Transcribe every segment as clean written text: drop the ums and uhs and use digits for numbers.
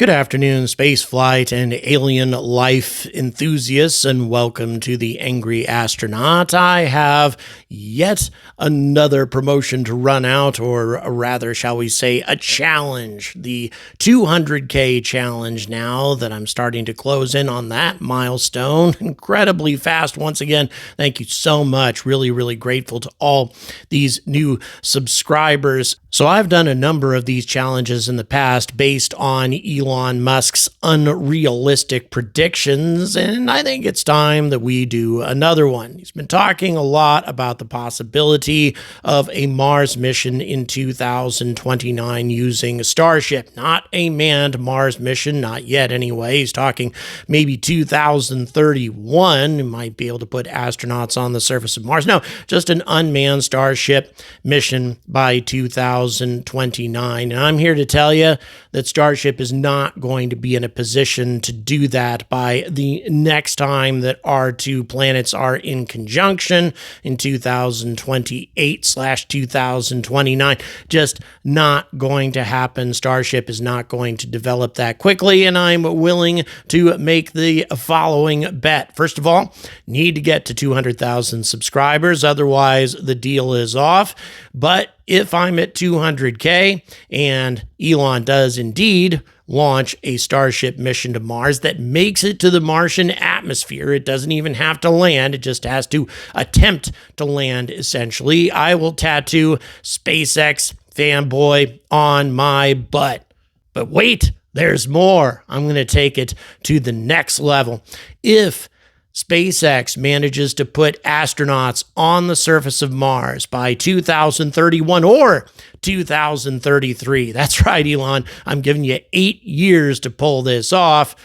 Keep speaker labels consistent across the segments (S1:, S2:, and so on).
S1: Good afternoon, spaceflight and alien life enthusiasts, and welcome to the Angry Astronaut. I have yet another promotion to run out, or rather, shall we say, a challenge. The 200K challenge now that I'm starting to close in on that milestone incredibly fast. Once again, thank you so much. Really grateful to all these new subscribers. So I've done a number of these challenges in the past based on Elon Musk's unrealistic predictions, and I think it's time that we do another one. He's been talking a lot about the possibility of a Mars mission in 2029 using a Starship, not a manned Mars mission, not yet anyway. He's talking maybe 2031, you might be able to put astronauts on the surface of Mars. No, just an unmanned Starship mission by 2029. And I'm here to tell you that Starship is not going to be in a position to do that by the next time that our two planets are in conjunction in 2028/2029. Just not going to happen. Starship is not going to develop that quickly, and I'm willing to make the following bet. First of all, need to get to 200,000 subscribers, otherwise the deal is off. But if I'm at 200K and Elon does indeed launch a Starship mission to Mars that makes it to the Martian atmosphere, it doesn't even have to land, it just has to attempt to land, essentially, I will tattoo SpaceX fanboy on my butt. But wait, there's more. I'm going to take it to the next level. If SpaceX manages to put astronauts on the surface of Mars by 2031 or 2033. That's right, Elon. I'm giving you 8 years to pull this off.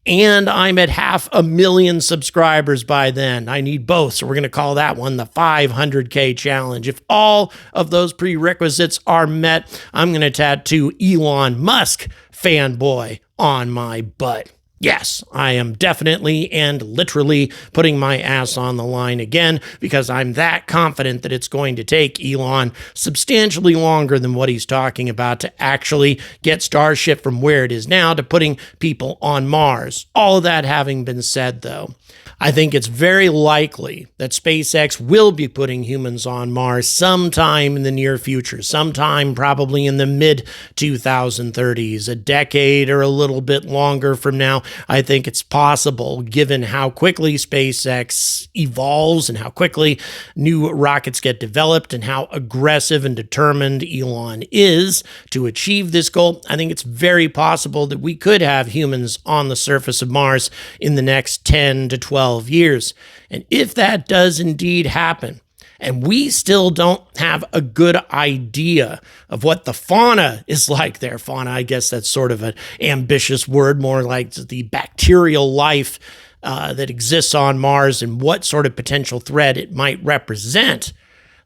S1: And I'm at 500,000 subscribers by then. I need both, so we're going to call that one the 500K challenge. If all of those prerequisites are met, I'm going to tattoo Elon Musk fanboy on my butt. Yes, I am definitely and literally putting my ass on the line again because I'm that confident that it's going to take Elon substantially longer than what he's talking about to actually get Starship from where it is now to putting people on Mars. All of that having been said, though, I think it's very likely that SpaceX will be putting humans on Mars sometime in the near future, sometime probably in the mid-2030s, a decade or a little bit longer from now. I think it's possible, given how quickly SpaceX evolves and how quickly new rockets get developed and how aggressive and determined Elon is to achieve this goal. I think it's very possible that we could have humans on the surface of Mars in the next 10 to 12 years. And if that does indeed happen, and we still don't have a good idea of what the fauna is like there. Fauna, I guess that's sort of an ambitious word, more like the bacterial life that exists on Mars and what sort of potential threat it might represent,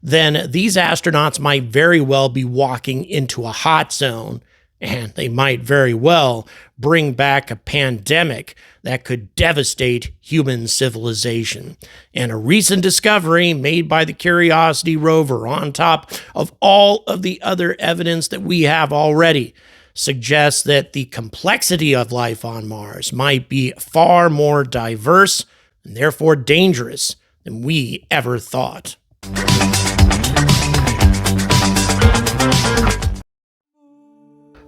S1: then these astronauts might very well be walking into a hot zone, and they might very well bring back a pandemic that could devastate human civilization. And a recent discovery made by the Curiosity rover, on top of all of the other evidence that we have already, suggests that the complexity of life on Mars might be far more diverse and therefore dangerous than we ever thought.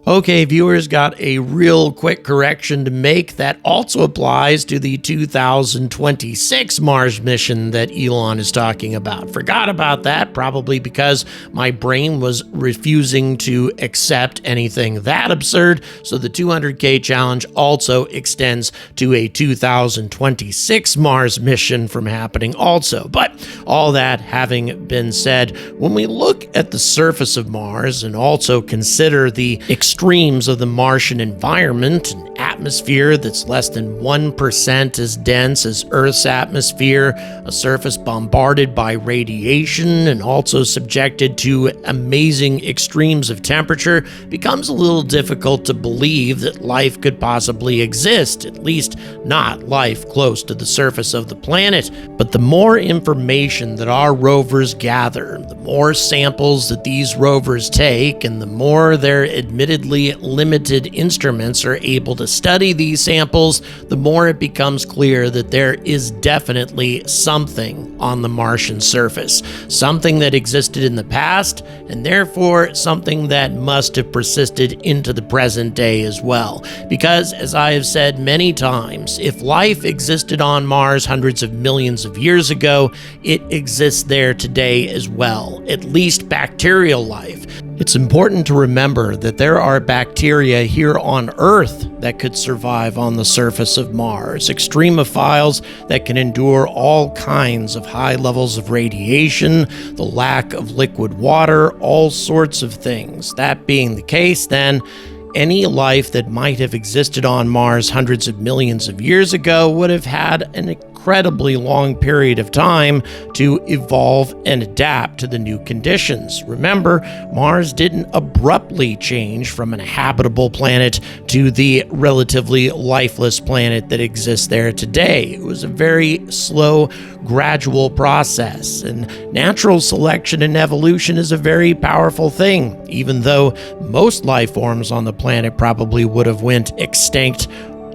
S1: Okay, viewers, got a real quick correction to make that also applies to the 2026 Mars mission that Elon is talking about. Forgot about that, probably because my brain was refusing to accept anything that absurd. So the 200K challenge also extends to a 2026 Mars mission from happening also. But all that having been said, when we look at the surface of Mars and also consider the extremes of the Martian environment and atmosphere, atmosphere that's less than 1% as dense as Earth's atmosphere, a surface bombarded by radiation and also subjected to amazing extremes of temperature, becomes a little difficult to believe that life could possibly exist, at least not life close to the surface of the planet. But the more information that our rovers gather, the more samples that these rovers take, and the more their admittedly limited instruments are able to study these samples, the more it becomes clear that there is definitely something on the Martian surface. Something that existed in the past, and therefore something that must have persisted into the present day as well. Because, as I have said many times, if life existed on Mars hundreds of millions of years ago, it exists there today as well, at least bacterial life. It's important to remember that there are bacteria here on Earth that could survive on the surface of Mars, extremophiles that can endure all kinds of high levels of radiation, the lack of liquid water, all sorts of things. That being the case, then, any life that might have existed on Mars hundreds of millions of years ago would have had an incredibly long period of time to evolve and adapt to the new conditions. Remember, Mars didn't abruptly change from an habitable planet to the relatively lifeless planet that exists there today. It was a very slow, gradual process, and natural selection and evolution is a very powerful thing, even though most life forms on the planet probably would have went extinct.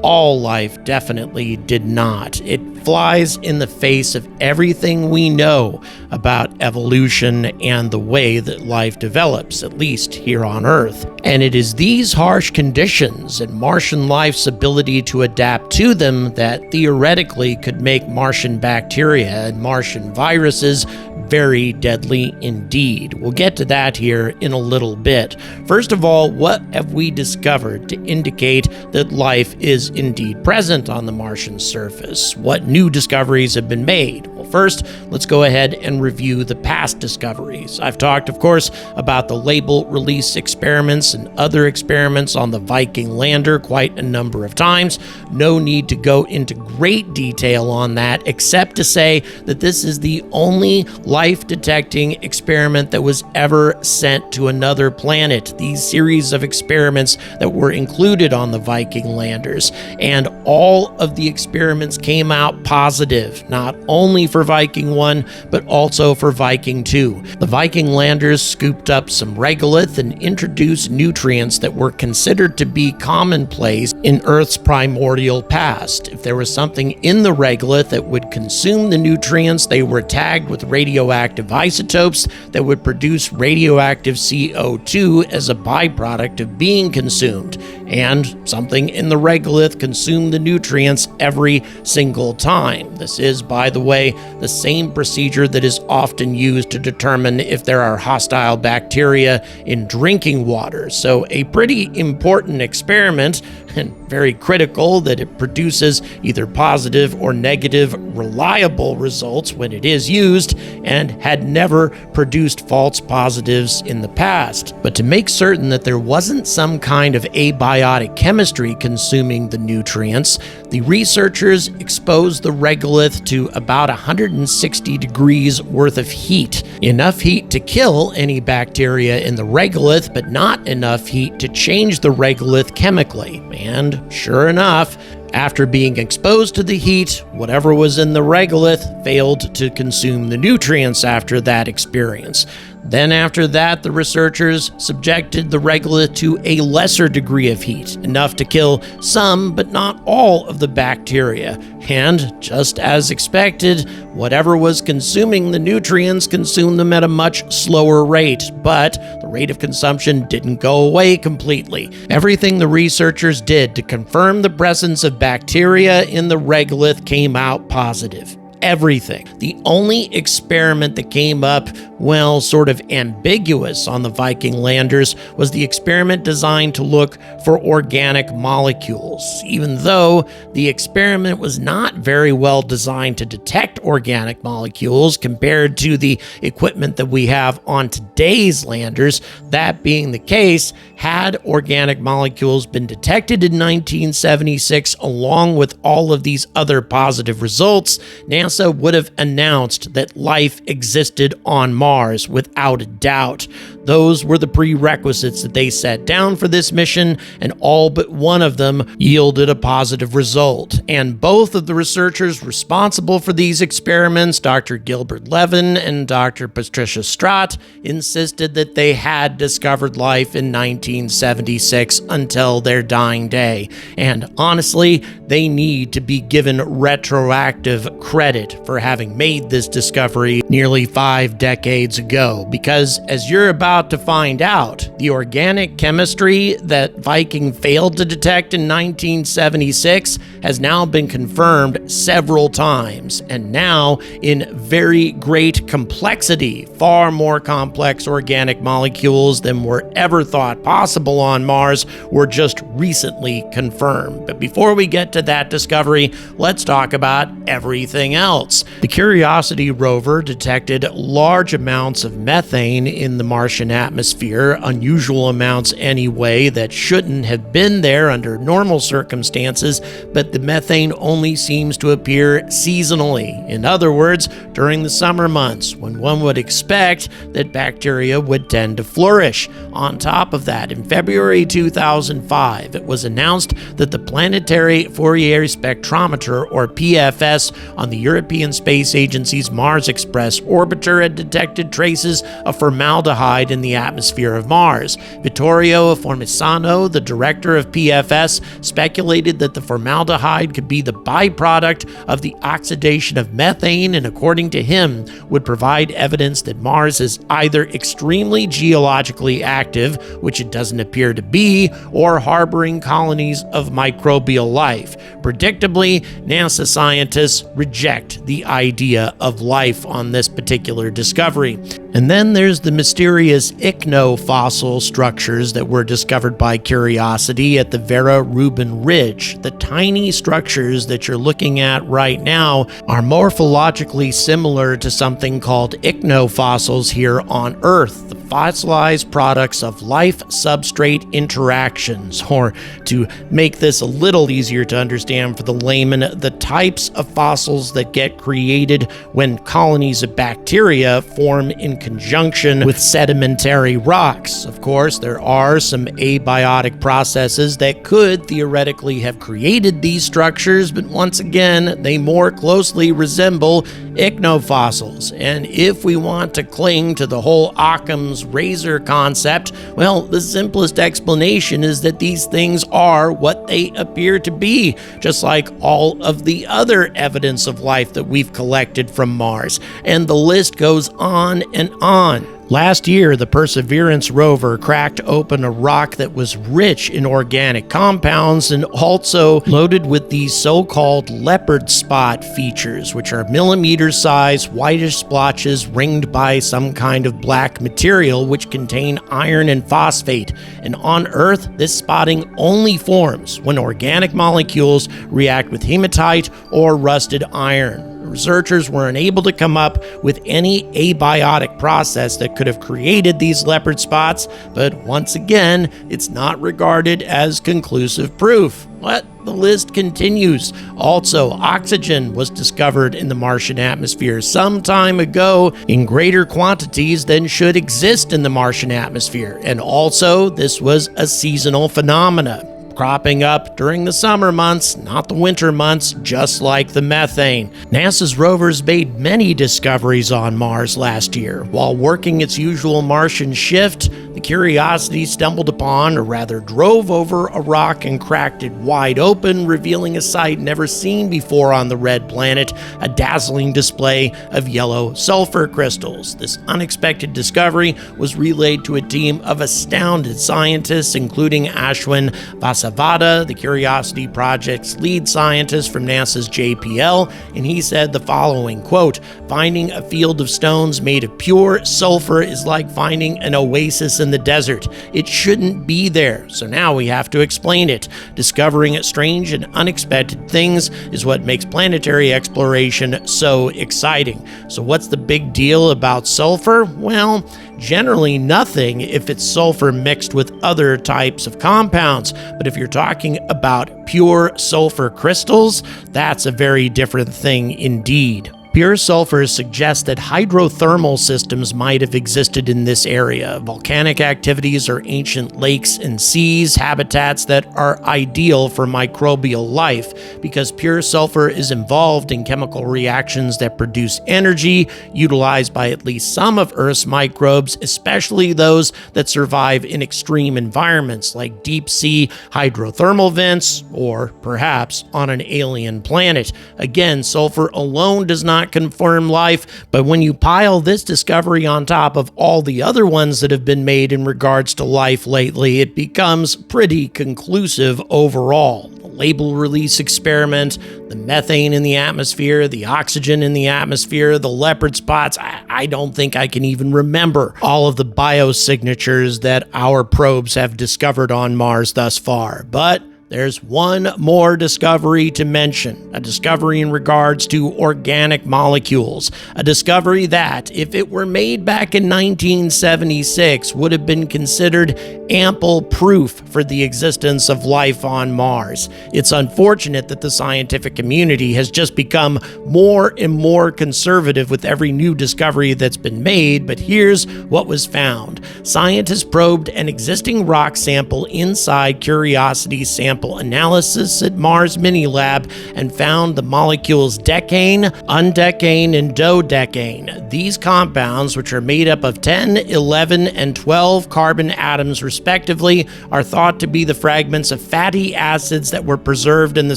S1: All life definitely did not. It flies in the face of everything we know about evolution and the way that life develops, at least here on Earth. And it is these harsh conditions and Martian life's ability to adapt to them that theoretically could make Martian bacteria and Martian viruses very deadly indeed. We'll get to that here in a little bit. First of all, what have we discovered to indicate that life is indeed present on the Martian surface? What new discoveries have been made? Well, first, let's go ahead and review the past discoveries. I've talked, of course, about the label release experiments and other experiments on the Viking lander quite a number of times. No need to go into great detail on that, except to say that this is the only life-detecting experiment that was ever sent to another planet. These series of experiments that were included on the Viking landers, and all of the experiments came out positive, not only for Viking 1, but also for Viking 2. The Viking landers scooped up some regolith and introduced nutrients that were considered to be commonplace in Earth's primordial past. If there was something in the regolith that would consume the nutrients, they were tagged with radioactive isotopes that would produce radioactive CO2 as a byproduct of being consumed. And something in the regolith consumed the nutrients every single time. This is, by the way, the same procedure that is often used to determine if there are hostile bacteria in drinking water. So a pretty important experiment, and very critical that it produces either positive or negative reliable results when it is used, and had never produced false positives in the past. But to make certain that there wasn't some kind of abiotic chemistry consuming the nutrients, the researchers exposed the regolith to about 160 degrees worth of heat. Enough heat to kill any bacteria in the regolith, but not enough heat to change the regolith chemically. And sure enough, after being exposed to the heat, whatever was in the regolith failed to consume the nutrients after that experience. Then after that, the researchers subjected the regolith to a lesser degree of heat, enough to kill some but not all of the bacteria. And, just as expected, whatever was consuming the nutrients consumed them at a much slower rate, but the rate of consumption didn't go away completely. Everything the researchers did to confirm the presence of bacteria in the regolith came out positive. everything. The only experiment that came up, well, sort of ambiguous on the Viking landers was the experiment designed to look for organic molecules. Even though the experiment was not very well designed to detect organic molecules compared to the equipment that we have on today's landers, that being the case, had organic molecules been detected in 1976 along with all of these other positive results, NASA would have announced that life existed on Mars without a doubt. Those were the prerequisites that they set down for this mission, and all but one of them yielded a positive result. And both of the researchers responsible for these experiments, Dr. Gilbert Levin and Dr. Patricia Stratt, insisted that they had discovered life in 1976 until their dying day. And honestly, they need to be given retroactive credit for having made this discovery nearly 5 decades ago, because as you're about to find out, the organic chemistry that Viking failed to detect in 1976 has now been confirmed several times, and now in very great complexity. Far more complex organic molecules than were ever thought possible on Mars were just recently confirmed. But before we get to that discovery, let's talk about everything else. The Curiosity rover detected large amounts of methane in the Martian atmosphere, unusual amounts anyway that shouldn't have been there under normal circumstances, but the methane only seems to appear seasonally. In other words, during the summer months, when one would expect that bacteria would tend to flourish. On top of that, in February 2005, it was announced that the Planetary Fourier Spectrometer, or PFS, on the European Space Agency's Mars Express orbiter had detected traces of formaldehyde in the atmosphere of Mars. Vittorio Formisano, the director of PFS, speculated that the formaldehyde could be the byproduct of the oxidation of methane, and according to him, would provide evidence that Mars is either extremely geologically active, which it doesn't appear to be, or harboring colonies of microbial life. Predictably, NASA scientists reject the idea of life on this particular discovery. And then there's the mysterious ichno-fossil structures that were discovered by Curiosity at the Vera Rubin Ridge. The tiny structures that you're looking at right now are morphologically similar to something called ichnofossils here on Earth, the fossilized products of life-substrate interactions, or to make this a little easier to understand for the layman, the types of fossils that get created when colonies of bacteria form in conjunction with sedimentary rocks. Of course, there are some abiotic processes that could theoretically have created these structures, but once again, they more closely resemble ichnofossils. And if we want to cling to the whole Occam's razor concept, well, the simplest explanation is that these things are what they appear to be, just like all of the other evidence of life that we've collected from Mars. And the list goes on and on. Last year, the Perseverance rover cracked open a rock that was rich in organic compounds and also loaded with these so-called leopard spot features, which are millimeter-sized whitish splotches ringed by some kind of black material which contain iron and phosphate. And on Earth, this spotting only forms when organic molecules react with hematite or rusted iron. Researchers were unable to come up with any abiotic process that could have created these leopard spots, but once again, it's not regarded as conclusive proof. But the list continues. Also, oxygen was discovered in the Martian atmosphere some time ago in greater quantities than should exist in the Martian atmosphere, and also this was a seasonal phenomena, cropping up during the summer months, not the winter months, just like the methane. NASA's rovers made many discoveries on Mars last year. While working its usual Martian shift, the Curiosity stumbled upon, or rather drove over, a rock and cracked it wide open, revealing a sight never seen before on the red planet, a dazzling display of yellow sulfur crystals. This unexpected discovery was relayed to a team of astounded scientists, including Ashwin Vasavada, the Curiosity Project's lead scientist from NASA's JPL, and he said the following, quote, "Finding a field of stones made of pure sulfur is like finding an oasis in the desert. It shouldn't be there, so now we have to explain it. Discovering strange and unexpected things is what makes planetary exploration so exciting." So what's the big deal about sulfur? Well, generally nothing if it's sulfur mixed with other types of compounds. But if you're talking about pure sulfur crystals, that's a very different thing indeed. Pure sulfur suggests that hydrothermal systems might have existed in this area, volcanic activities or ancient lakes and seas, habitats that are ideal for microbial life, because pure sulfur is involved in chemical reactions that produce energy utilized by at least some of Earth's microbes, especially those that survive in extreme environments like deep sea hydrothermal vents or perhaps on an alien planet. Again, sulfur alone does not confirm life, but when you pile this discovery on top of all the other ones that have been made in regards to life lately, it becomes pretty conclusive overall. The label release experiment, the methane in the atmosphere, the oxygen in the atmosphere, the leopard spots, I don't think I can even remember all of the biosignatures that our probes have discovered on Mars thus far. But there's one more discovery to mention, a discovery in regards to organic molecules, a discovery that, if it were made back in 1976, would have been considered ample proof for the existence of life on Mars. It's unfortunate that the scientific community has just become more and more conservative with every new discovery that's been made, but here's what was found. Scientists probed an existing rock sample inside Curiosity's sample analysis at Mars Mini Lab and found the molecules decane, undecane, and dodecane. These compounds, which are made up of 10, 11, and 12 carbon atoms respectively, are thought to be the fragments of fatty acids that were preserved in the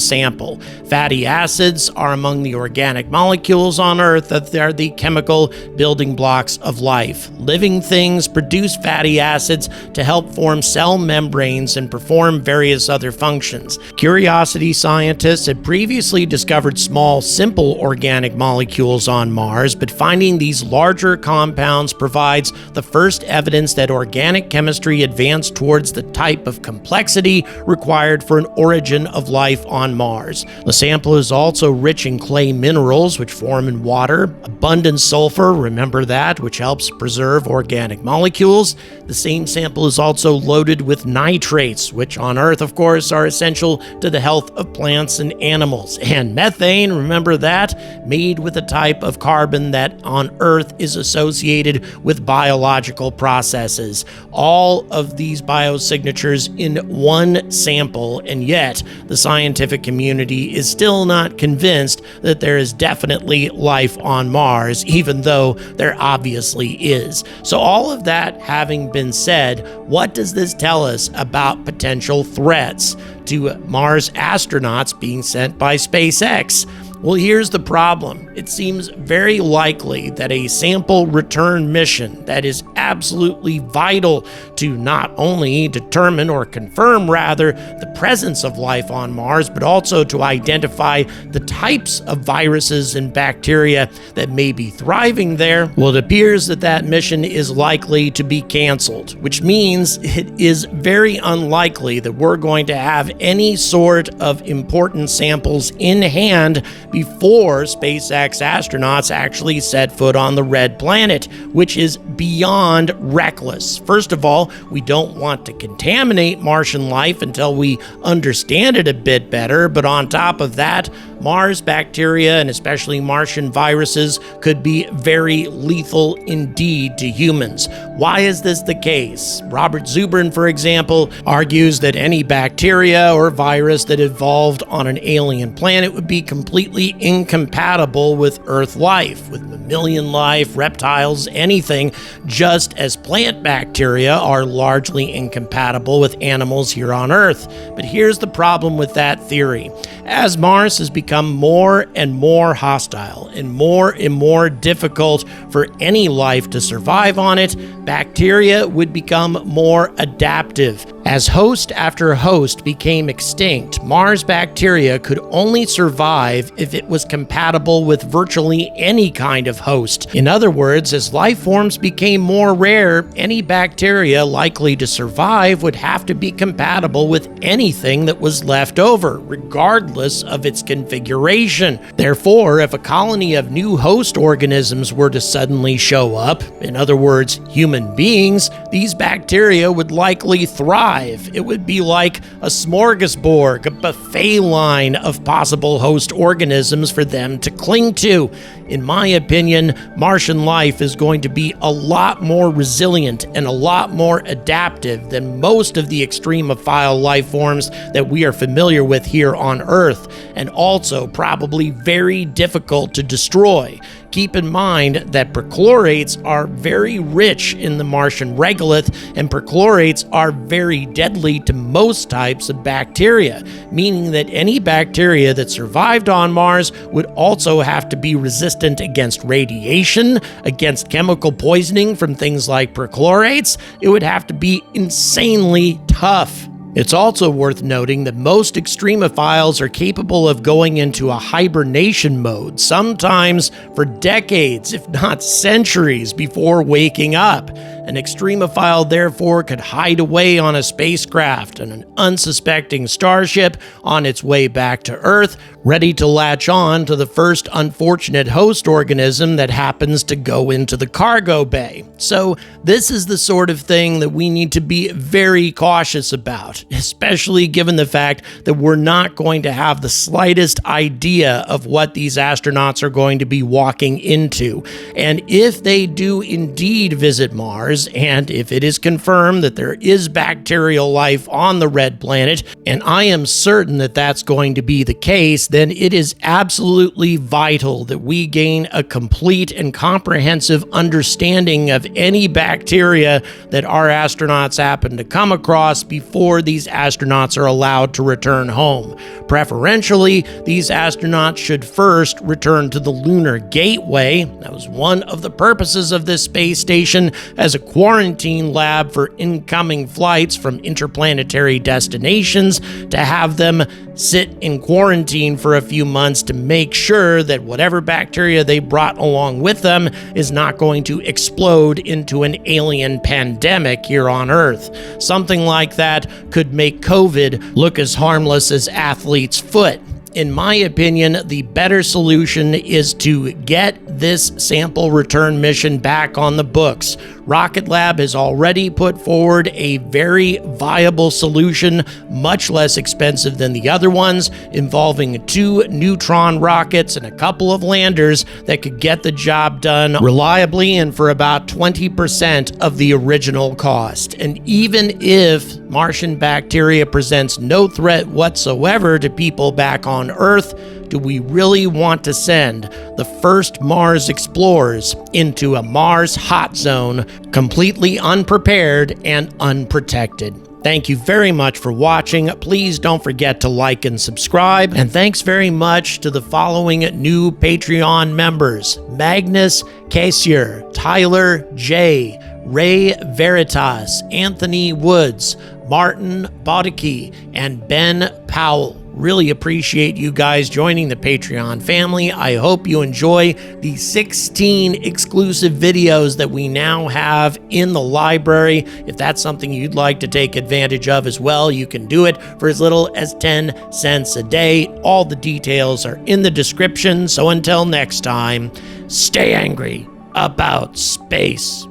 S1: sample. Fatty acids are among the organic molecules on Earth that are the chemical building blocks of life. Living things produce fatty acids to help form cell membranes and perform various other functions. Curiosity scientists had previously discovered small, simple organic molecules on Mars, but finding these larger compounds provides the first evidence that organic chemistry advanced towards the type of complexity required for an origin of life on Mars. The sample is also rich in clay minerals, which form in water, abundant sulfur, remember that, which helps preserve organic molecules. The same sample is also loaded with nitrates, which on Earth, of course, are essential to the health of plants and animals. And methane, remember that, made with a type of carbon that on Earth is associated with biological processes. All of these biosignatures in one sample, and yet the scientific community is still not convinced that there is definitely life on Mars, even though there obviously is. So all of that having been said, what does this tell us about potential threats to Mars astronauts being sent by SpaceX? Well, here's the problem. It seems very likely that a sample return mission that is absolutely vital to not only determine or confirm, rather, the presence of life on Mars, but also to identify the types of viruses and bacteria that may be thriving there. Well, it appears that that mission is likely to be canceled, which means it is very unlikely that we're going to have any sort of important samples in hand before SpaceX astronauts actually set foot on the red planet, which is beyond reckless. First of all, we don't want to contaminate Martian life until we understand it a bit better, but on top of that, Mars bacteria and especially Martian viruses could be very lethal indeed to humans. Why is this the case? Robert Zubrin, for example, argues that any bacteria or virus that evolved on an alien planet would be completely incompatible with Earth life, with mammalian life, reptiles, anything, just as plant bacteria are largely incompatible with animals here on Earth. But here's the problem with that theory. As Mars has become more and more hostile and more difficult for any life to survive on it, bacteria would become more adaptive. As host after host became extinct, Mars bacteria could only survive if it was compatible with virtually any kind of host. In other words, as life forms became more rare, any bacteria likely to survive would have to be compatible with anything that was left over, regardless of its configuration. Therefore, if a colony of new host organisms were to suddenly show up, in other words, human beings, these bacteria would likely thrive. It would be like a smorgasbord, a buffet line of possible host organisms for them to cling to. In my opinion, Martian life is going to be a lot more resilient and a lot more adaptive than most of the extremophile life forms that we are familiar with here on Earth, and also probably very difficult to destroy. Keep in mind that perchlorates are very rich in the Martian regolith, and perchlorates are very deadly to most types of bacteria, meaning that any bacteria that survived on Mars would also have to be resistant against radiation, against chemical poisoning from things like perchlorates. It would have to be insanely tough. It's also worth noting that most extremophiles are capable of going into a hibernation mode, sometimes for decades, if not centuries, before waking up. An extremophile, therefore, could hide away on a spacecraft and an unsuspecting starship on its way back to Earth, ready to latch on to the first unfortunate host organism that happens to go into the cargo bay. So this is the sort of thing that we need to be very cautious about, especially given the fact that we're not going to have the slightest idea of what these astronauts are going to be walking into. And if they do indeed visit Mars, and if it is confirmed that there is bacterial life on the red planet, and I am certain that that's going to be the case, then it is absolutely vital that we gain a complete and comprehensive understanding of any bacteria that our astronauts happen to come across before these astronauts are allowed to return home. Preferentially, these astronauts should first return to the Lunar Gateway. That was one of the purposes of this space station, as a quarantine lab for incoming flights from interplanetary destinations, to have them sit in quarantine for a few months to make sure that whatever bacteria they brought along with them is not going to explode into an alien pandemic here on Earth. Something like that could make COVID look as harmless as athlete's foot. In my opinion, the better solution is to get this sample return mission back on the books. Rocket Lab has already put forward a very viable solution, much less expensive than the other ones, involving 2 neutron rockets and a couple of landers that could get the job done reliably and for about 20% of the original cost. And even if Martian bacteria presents no threat whatsoever to people back on Earth, do we really want to send the first Mars explorers into a Mars hot zone completely unprepared and unprotected? Thank you very much for watching. Please don't forget to like and subscribe. And thanks very much to the following new Patreon members: Magnus Casier, Tyler J., Ray Veritas, Anthony Woods, Martin Bodicki, and Ben Powell. Really appreciate you guys joining the Patreon family. I hope you enjoy the 16 exclusive videos that we now have in the library. If that's something you'd like to take advantage of as well, you can do it for as little as 10 cents a day. All the details are in the description. So until next time, stay angry about space.